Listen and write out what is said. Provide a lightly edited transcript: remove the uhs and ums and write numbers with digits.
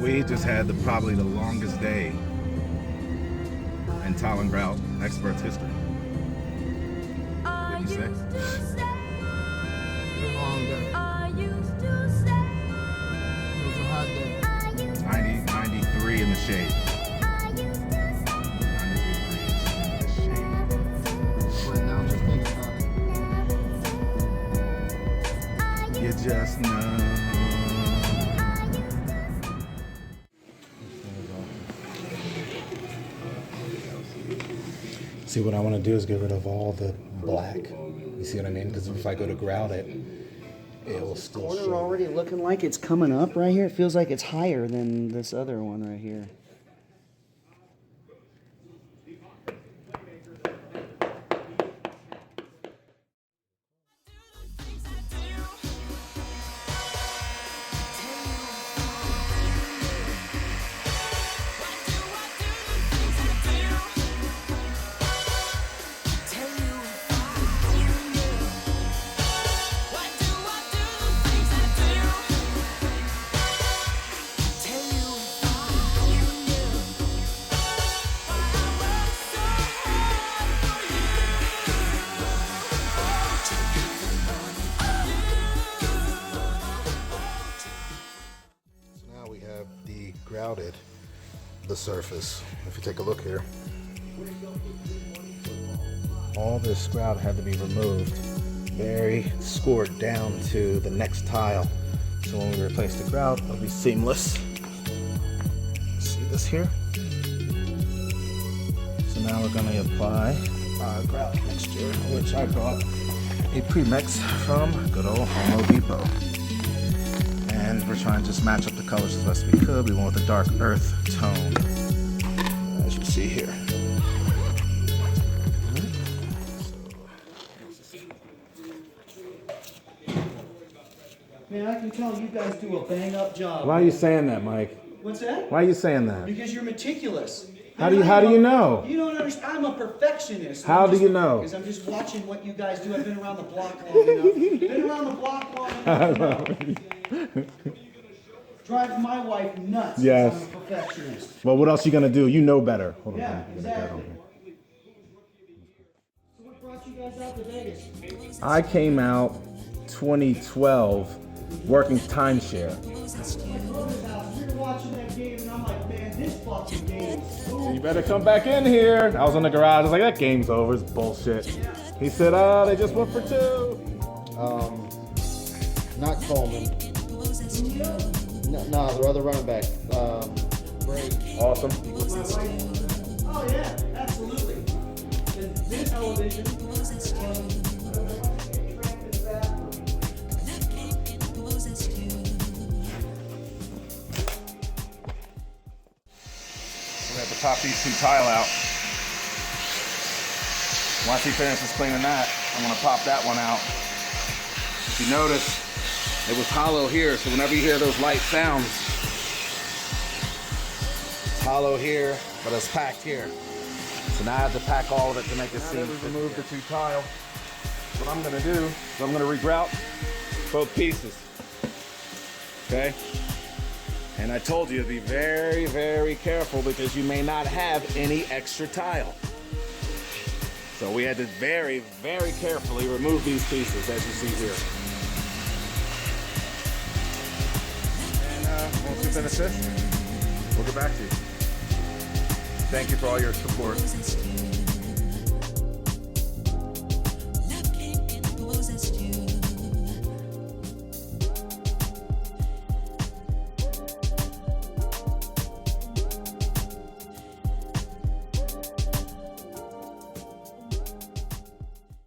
We just had probably the longest day in tile and grout experts history. What did you say? It was a long day. It was a hot day. 93 in the shade. 93 degrees in the shade. But now just think about it. You just know. See, what I want to do is get rid of all the black. You see what I mean? Because if I go to grout it, it will still Corner show. already looking like it's coming up right here. It feels like it's higher than this other one right here. Grouted the surface. If you take a look here, all this grout had to be removed, very scored down to the next tile. So when we replace the grout, it'll be seamless. See this here? So now we're going to apply our grout mixture, which I brought a pre-mix from good old Home Depot. And we're trying to just match up the colors as best we could. We went with a dark earth tone, as you see here. Man, I can tell you guys do a bang-up job. Why are you saying that, Mike? What's that? Why are you saying that? Because you're meticulous. How do you know? You don't understand. I'm a perfectionist. How do you know? Because I'm just watching what you guys do. I've been around the block long enough. Been around the block long enough. Drives my wife nuts. Yes. I'm a perfectionist. Well, what else are you gonna do? You know better. Hold on. Yeah, exactly. So what brought you guys out to Vegas? I came out 2012 working timeshare. We were watching that game and I'm like, man, this fucking game is so You better come back in here. I was in the garage. I was like, that game's over. It's bullshit. He said, oh, they just went for 2. Not Coleman. No, the other running back. Great. Awesome. Oh yeah, absolutely. And this television, We have to pop these 2 tile out. Once he finishes cleaning that, I'm gonna pop that one out. If you notice, it was hollow here, so whenever you hear those light sounds, it's hollow here, but it's packed here. So now I have to pack all of it to make it seem. Remove the 2 tile. What I'm gonna do is I'm gonna regrout both pieces. Okay? And I told you to be very, very careful because you may not have any extra tile. So we had to very, very carefully remove these pieces, as you see here. And once we finish this, we'll get back to you. Thank you for all your support.